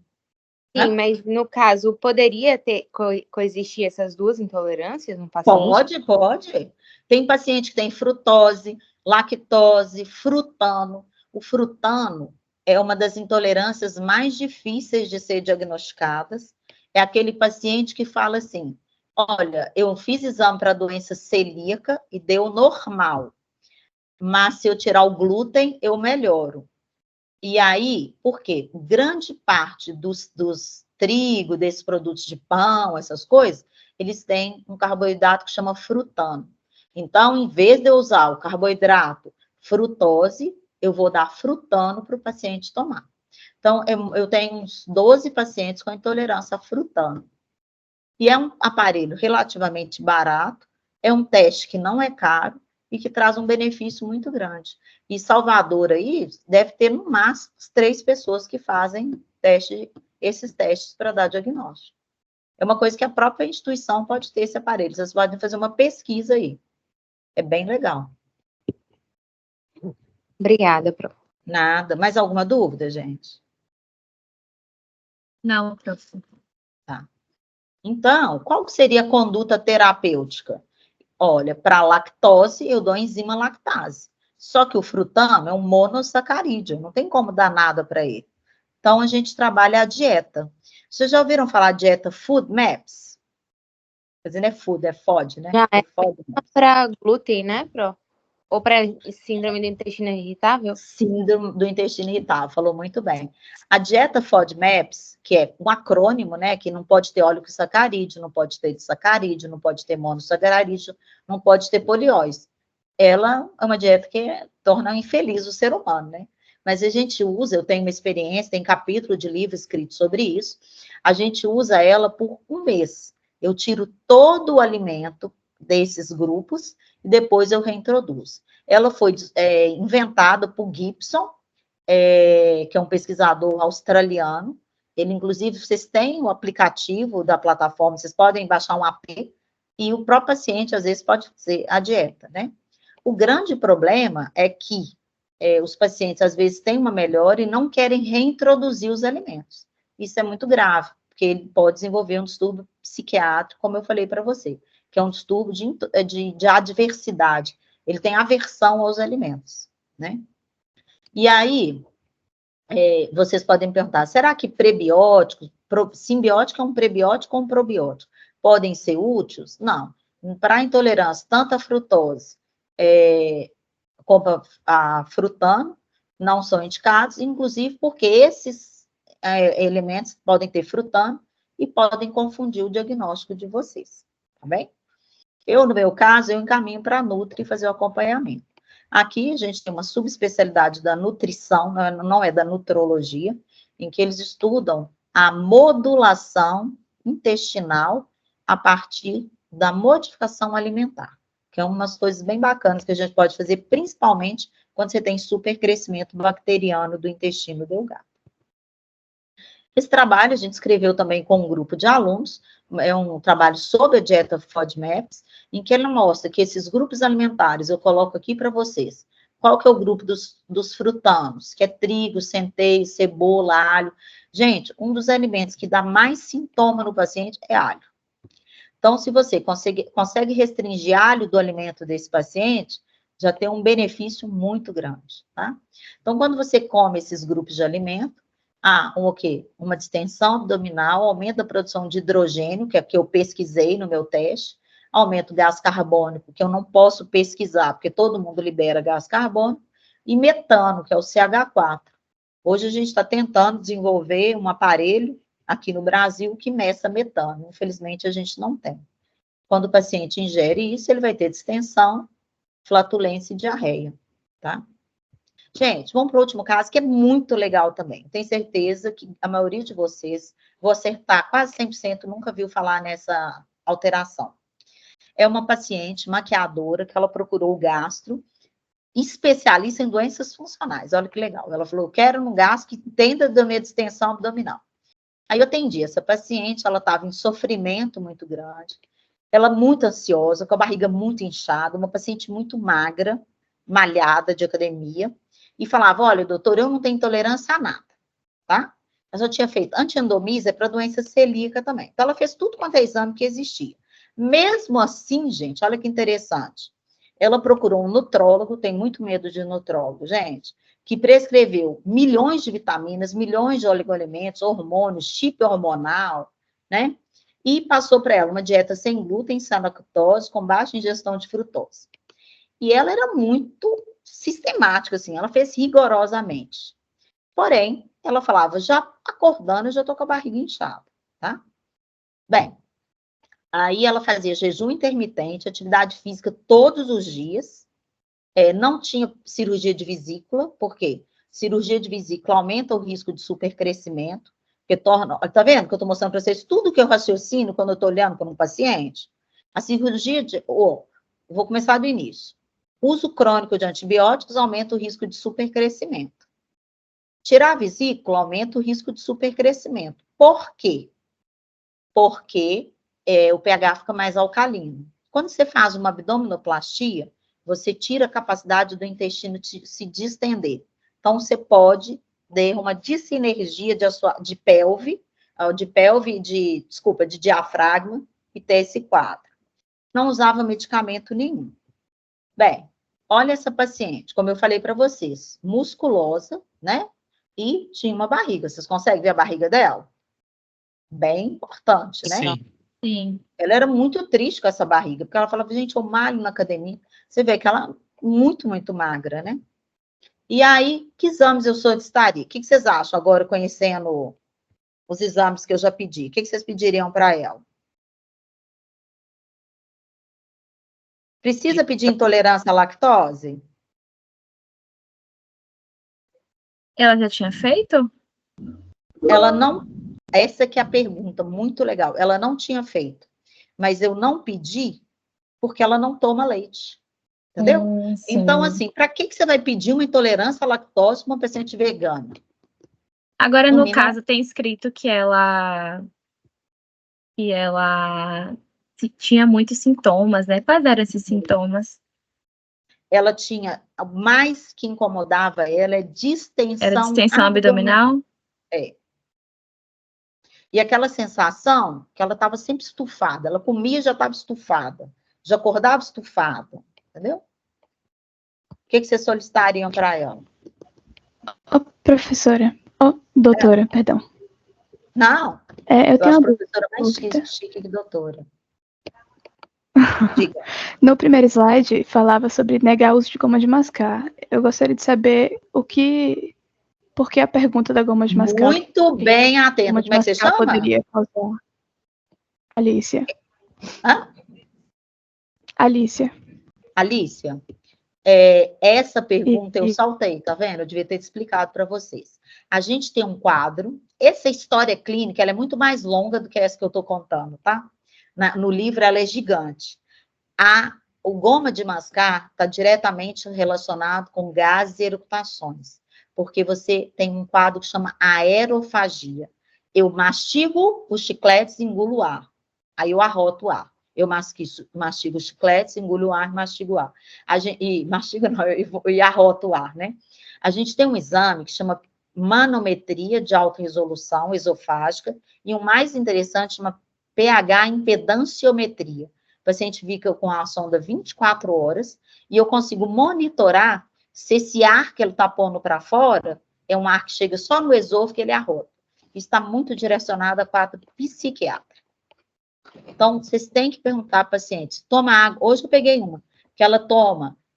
Sim, mas no caso, poderia ter coexistir essas duas intolerâncias no paciente? Pode. Tem paciente que tem frutose, lactose, frutano. O frutano é uma das intolerâncias mais difíceis de ser diagnosticadas. É aquele paciente que fala assim: olha, eu fiz exame para doença celíaca e deu normal, mas se eu tirar o glúten, eu melhoro. E aí, por quê? Grande parte dos trigo, desses produtos de pão, essas coisas, eles têm um carboidrato que chama frutano. Então, em vez de eu usar o carboidrato frutose, eu vou dar frutano para o paciente tomar. Então, eu tenho uns 12 pacientes com intolerância a frutano. E é um aparelho relativamente barato, é um teste que não é caro e que traz um benefício muito grande. E Salvador aí deve ter no máximo 3 pessoas que fazem esses testes para dar diagnóstico. É uma coisa que a própria instituição pode ter esse aparelho. Vocês podem fazer uma pesquisa aí. É bem legal. Obrigada, Pro. Nada. Mais alguma dúvida, gente? Não, professor. Tá. Então, qual seria a conduta terapêutica? Olha, para lactose, eu dou a enzima lactase. Só que o frutano é um monossacarídeo, não tem como dar nada para ele. Então, a gente trabalha a dieta. Vocês já ouviram falar de dieta Food Maps? Quer dizer, não é food, é FOD, né? Já é FOD. para glúten, né, Pro? Ou para síndrome do intestino irritável? Síndrome do intestino irritável, falou muito bem. A dieta FODMAPs, que é um acrônimo, né, que não pode ter óleo-sacarídeo, não pode ter disacarídeo, não pode ter monossacarídeo, não pode ter polióise. Ela é uma dieta que torna infeliz o ser humano, né? Mas a gente usa, eu tenho uma experiência, tem capítulo de livro escrito sobre isso, a gente usa ela por um mês. Eu tiro todo o alimento desses grupos e depois eu reintroduzo. Ela foi inventada por Gibson, que é um pesquisador australiano. Ele, inclusive, vocês têm o aplicativo da plataforma, vocês podem baixar um app, e o próprio paciente, às vezes, pode fazer a dieta, né? O grande problema é que os pacientes, às vezes, têm uma melhora e não querem reintroduzir os alimentos. Isso é muito grave, porque ele pode desenvolver um distúrbio psiquiátrico, como eu falei para você, que é um distúrbio de adversidade. Ele tem aversão aos alimentos, né? E aí, vocês podem perguntar, será que prebióticos, simbiótico é um prebiótico ou um probiótico, podem ser úteis? Não. Para intolerância, tanto à frutose como a frutano, não são indicados, inclusive porque esses elementos podem ter frutano e podem confundir o diagnóstico de vocês, tá bem? No meu caso, eu encaminho para a Nutri fazer o acompanhamento. Aqui a gente tem uma subespecialidade da nutrição, não é da nutrologia, em que eles estudam a modulação intestinal a partir da modificação alimentar, que é umas coisas bem bacanas que a gente pode fazer, principalmente quando você tem supercrescimento bacteriano do intestino delgado. Esse trabalho a gente escreveu também com um grupo de alunos, é um trabalho sobre a dieta FODMAPs, em que ele mostra que esses grupos alimentares, eu coloco aqui para vocês, qual que é o grupo dos frutanos, que é trigo, centeio, cebola, alho. Gente, um dos alimentos que dá mais sintoma no paciente é alho. Então, se você consegue restringir alho do alimento desse paciente, já tem um benefício muito grande, tá? Então, quando você come esses grupos de alimento, o quê? Uma distensão abdominal, aumento da produção de hidrogênio, que é que eu pesquisei no meu teste, aumento do gás carbônico, que eu não posso pesquisar, porque todo mundo libera gás carbônico, e metano, que é o CH4. Hoje a gente está tentando desenvolver um aparelho aqui no Brasil que meça metano. Infelizmente, a gente não tem. Quando o paciente ingere isso, ele vai ter distensão, flatulência e diarreia, tá? Gente, vamos para o último caso, que é muito legal também. Tenho certeza que a maioria de vocês, vou acertar quase 100%, nunca viu falar nessa alteração. É uma paciente maquiadora que ela procurou o gastro, especialista em doenças funcionais. Olha que legal. Ela falou, eu quero um gastro que entenda da minha distensão abdominal. Aí eu atendi essa paciente, ela estava em sofrimento muito grande, ela muito ansiosa, com a barriga muito inchada, uma paciente muito magra, malhada de academia, e falava, olha, doutor, eu não tenho intolerância a nada, tá? Mas eu tinha feito antiendomíase para doença celíaca também. Então, ela fez tudo quanto é exame que existia. Mesmo assim, gente, olha que interessante. Ela procurou um nutrólogo, tem muito medo de nutrólogo, gente, que prescreveu milhões de vitaminas, milhões de oligoelementos, hormônios, chip hormonal, né? E passou para ela uma dieta sem glúten, sem lactose, com baixa ingestão de frutose. E ela era muito sistemática, assim, ela fez rigorosamente. Porém, ela falava, já acordando, eu já tô com a barriga inchada, tá? Bem, aí ela fazia jejum intermitente, atividade física todos os dias, não tinha cirurgia de vesícula, por quê? Cirurgia de vesícula aumenta o risco de supercrescimento, porque torna... Tá vendo que eu tô mostrando para vocês tudo que eu raciocino quando eu tô olhando para um paciente? A cirurgia de... vou começar do início. Uso crônico de antibióticos aumenta o risco de supercrescimento. Tirar a vesícula aumenta o risco de supercrescimento. Por quê? Porque o pH fica mais alcalino. Quando você faz uma abdominoplastia, você tira a capacidade do intestino de se distender. Então, você pode ter uma dissinergia de diafragma e ter esse quadro. Não usava medicamento nenhum. Bem, olha essa paciente, como eu falei para vocês, musculosa, né? E tinha uma barriga. Vocês conseguem ver a barriga dela? Bem importante, né? Sim. Sim. Ela era muito triste com essa barriga, porque ela falava, gente, eu malho na academia. Você vê que ela é muito, muito magra, né? E aí, que exames eu solicitaria? O que vocês acham agora, conhecendo os exames que eu já pedi? O que vocês pediriam para ela? Precisa pedir intolerância à lactose? Ela já tinha feito? Ela não... Essa que é a pergunta, muito legal. Ela não tinha feito. Mas eu não pedi porque ela não toma leite. Entendeu? Então, assim, para que você vai pedir uma intolerância à lactose para uma paciente vegana? Agora, no caso, tem escrito que ela tinha muitos sintomas, né? Quais eram esses sintomas? Ela tinha, o mais que incomodava ela é distensão Era distensão abdominal? É. E aquela sensação que ela estava sempre estufada, ela comia e já estava estufada, já acordava estufada, entendeu? O que vocês solicitariam para ela? Professora. Doutora, perdão. Não, eu eu tenho acho uma professora mais dúvida. chique que doutora. Diga. No primeiro slide, falava sobre negar o uso de goma de mascar. Eu gostaria de saber por que a pergunta da goma de mascar. Muito bem atenta. Goma de Como é que você mascar chama? poderia causar. Alicia. Hã? Alicia. Alicia, essa pergunta eu saltei, tá vendo? Eu devia ter explicado para vocês. A gente tem um quadro, essa história clínica, ela é muito mais longa do que essa que eu estou contando, tá? No livro ela é gigante. O goma de mascar está diretamente relacionado com gases e eructações, porque você tem um quadro que chama aerofagia. Eu mastigo os chicletes e engulo o ar. Aí eu arroto o ar. Eu mastigo os chicletes, engulo o ar e mastigo o ar. E arroto o ar, né? A gente tem um exame que chama manometria de alta resolução esofágica, e o mais interessante chama pH impedanciometria. O paciente fica com a sonda 24 horas e eu consigo monitorar se esse ar que ele está pondo para fora é um ar que chega só no esôfago que ele arrota. Isso está muito direcionado a quadro psiquiátrico. Então, vocês têm que perguntar para a paciente, toma água. Hoje eu peguei uma, que ela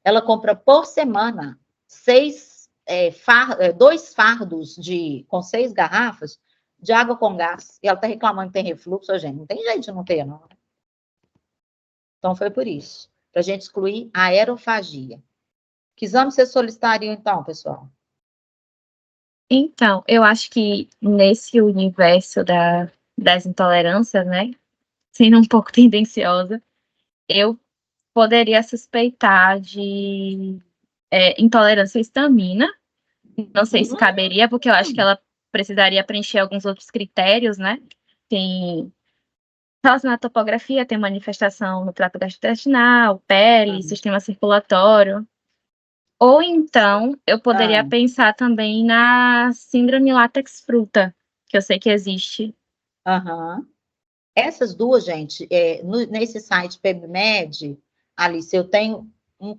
ela compra por semana 2 fardos com 6 garrafas de água com gás. E ela está reclamando que tem refluxo, gente. Não tem jeito de não ter, não. Então, foi por isso. Para a gente excluir a aerofagia. Que exame vocês solicitariam, então, pessoal? Então, eu acho que nesse universo das intolerâncias, né, sendo um pouco tendenciosa, eu poderia suspeitar de intolerância à histamina. Não sei se caberia, porque eu acho que ela precisaria preencher alguns outros critérios, né? Tem relacionado à topografia, tem manifestação no trato gastrointestinal, pele, sistema circulatório. Ou então, eu poderia pensar também na síndrome látex fruta, que eu sei que existe. Essas duas, gente, nesse site PebMed, Alice, eu tenho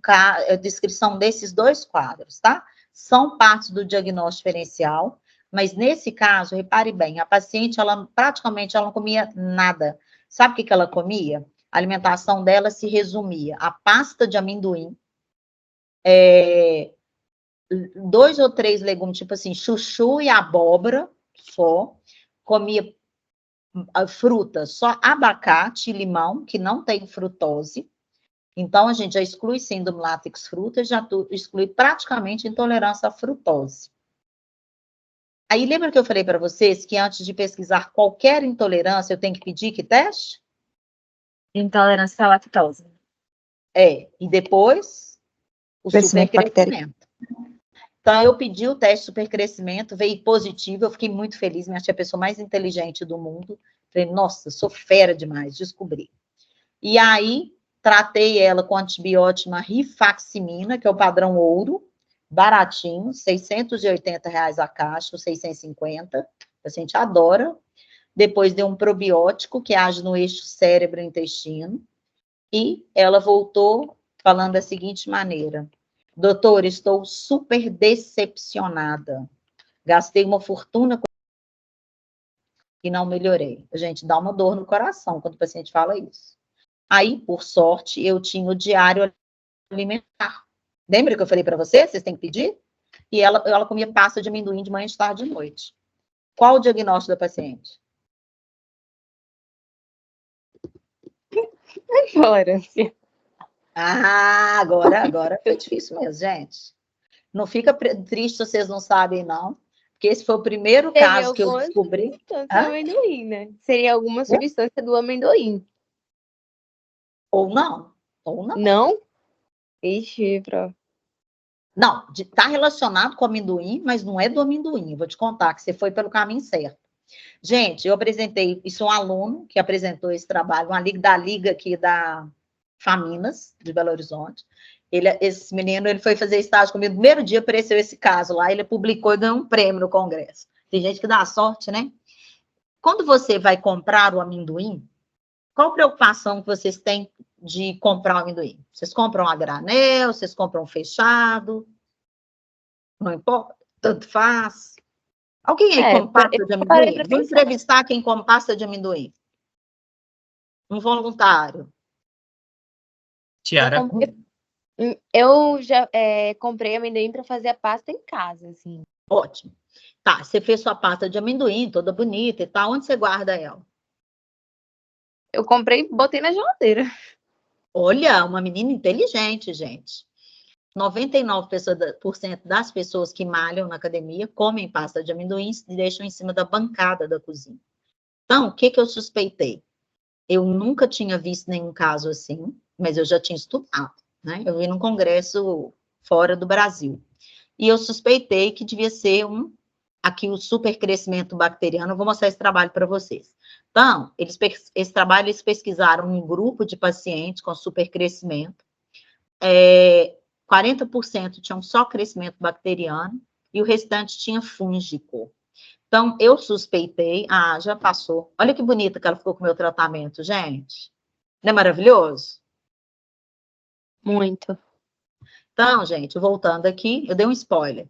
a descrição desses 2 quadros, tá? São partes do diagnóstico diferencial, mas nesse caso, repare bem, a paciente, praticamente ela não comia nada. Sabe o que ela comia? A alimentação dela se resumia a pasta de amendoim, 2 ou 3 legumes, tipo assim, chuchu e abóbora, só. Comia fruta, só abacate e limão, que não tem frutose. Então, a gente já exclui síndrome látex fruta, já exclui praticamente intolerância à frutose. Aí, lembra que eu falei para vocês que antes de pesquisar qualquer intolerância, eu tenho que pedir que teste? Intolerância à lactose. E depois, o supercrescimento. Então, eu pedi o teste de supercrescimento, veio positivo, eu fiquei muito feliz, me achei a pessoa mais inteligente do mundo. Falei, nossa, sou fera demais, descobri. E aí, tratei ela com antibiótico rifaximina, que é o padrão ouro, baratinho, R$680 a caixa, 650, a gente adora. Depois deu um probiótico, que age no eixo cérebro-intestino, e ela voltou falando da seguinte maneira: doutor, estou super decepcionada. Gastei uma fortuna e não melhorei. Gente, dá uma dor no coração quando o paciente fala isso. Aí, por sorte, eu tinha o diário alimentar. Lembra que eu falei para vocês? Vocês têm que pedir? E ela comia pasta de amendoim de manhã, de tarde e de noite. Qual o diagnóstico da paciente? Intolerância. Agora foi difícil mesmo, gente. Não fica triste se vocês não sabem, não. Porque esse foi o primeiro caso que eu descobri. Substância do amendoim, né? Seria alguma substância do amendoim. Ou não. Ou não. Não? Ixi, Não, está relacionado com o amendoim, mas não é do amendoim. Eu vou te contar que você foi pelo caminho certo. Gente, eu apresentei, isso é um aluno que apresentou esse trabalho, da Liga aqui da Faminas, de Belo Horizonte. Esse menino, ele foi fazer estágio comigo, no primeiro dia apareceu esse caso lá, ele publicou e ganhou um prêmio no congresso. Tem gente que dá sorte, né? Quando você vai comprar o amendoim, qual preocupação que vocês têm de comprar o amendoim? Vocês compram a granel, vocês compram fechado? Não importa. Tanto faz. Alguém aí come pasta de amendoim? Vou entrevistar quem come pasta de amendoim. Um voluntário. Tiara. Eu já comprei amendoim para fazer a pasta em casa, assim. Ótimo. Tá, você fez sua pasta de amendoim, toda bonita e tal. Onde você guarda ela? Eu comprei e botei na geladeira. Olha, uma menina inteligente, gente. 99% das pessoas que malham na academia comem pasta de amendoim e deixam em cima da bancada da cozinha. Então, o que eu suspeitei? Eu nunca tinha visto nenhum caso assim, mas eu já tinha estudado, né? Eu vi num congresso fora do Brasil. E eu suspeitei que devia ser aqui o supercrescimento bacteriano. Eu vou mostrar esse trabalho para vocês. Então, esse trabalho eles pesquisaram um grupo de pacientes com supercrescimento. 40% tinham só crescimento bacteriano e o restante tinha fúngico. Então, eu suspeitei. Ah, já passou. Olha que bonita que ela ficou com o meu tratamento, gente. Não é maravilhoso? Muito. Então, gente, voltando aqui, eu dei um spoiler.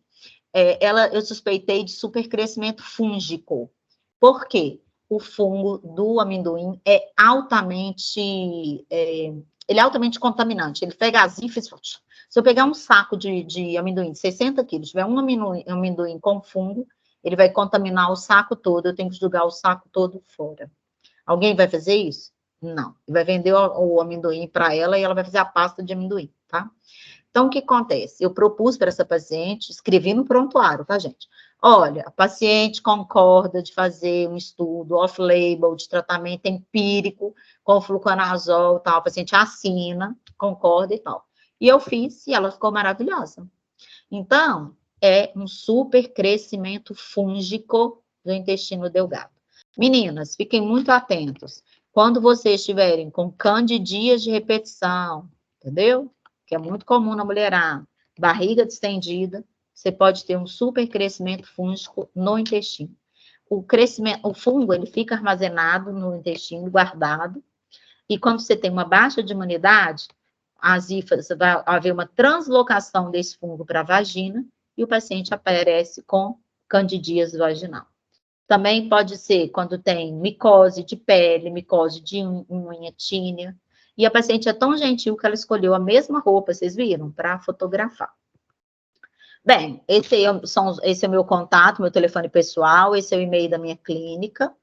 Eu suspeitei de supercrescimento fúngico. Por quê? O fungo do amendoim é altamente contaminante. Ele pega as ínfias. Se eu pegar um saco de amendoim de 60 quilos, tiver um amendoim com fungo, ele vai contaminar o saco todo. Eu tenho que jogar o saco todo fora. Alguém vai fazer isso? Não. Ele vai vender o amendoim para ela e ela vai fazer a pasta de amendoim, tá? Então, o que acontece? Eu propus para essa paciente, escrevi no prontuário, tá, gente? Olha, a paciente concorda de fazer um estudo off-label de tratamento empírico com fluconazol e tal. A paciente assina, concorda e tal. E eu fiz e ela ficou maravilhosa. Então, é um super crescimento fúngico do intestino delgado. Meninas, fiquem muito atentos. Quando vocês estiverem com candidias de repetição, entendeu? Que é muito comum na mulherada, barriga distendida, você pode ter um super crescimento fúngico no intestino. O fungo, ele fica armazenado no intestino, guardado, e quando você tem uma baixa de imunidade, as hifas, vai haver uma translocação desse fungo para a vagina, e o paciente aparece com candidíase vaginal. Também pode ser quando tem micose de pele, micose de unha, tínia. E a paciente é tão gentil que ela escolheu a mesma roupa, vocês viram, para fotografar. Bem, esse é o meu contato, meu telefone pessoal, esse é o e-mail da minha clínica.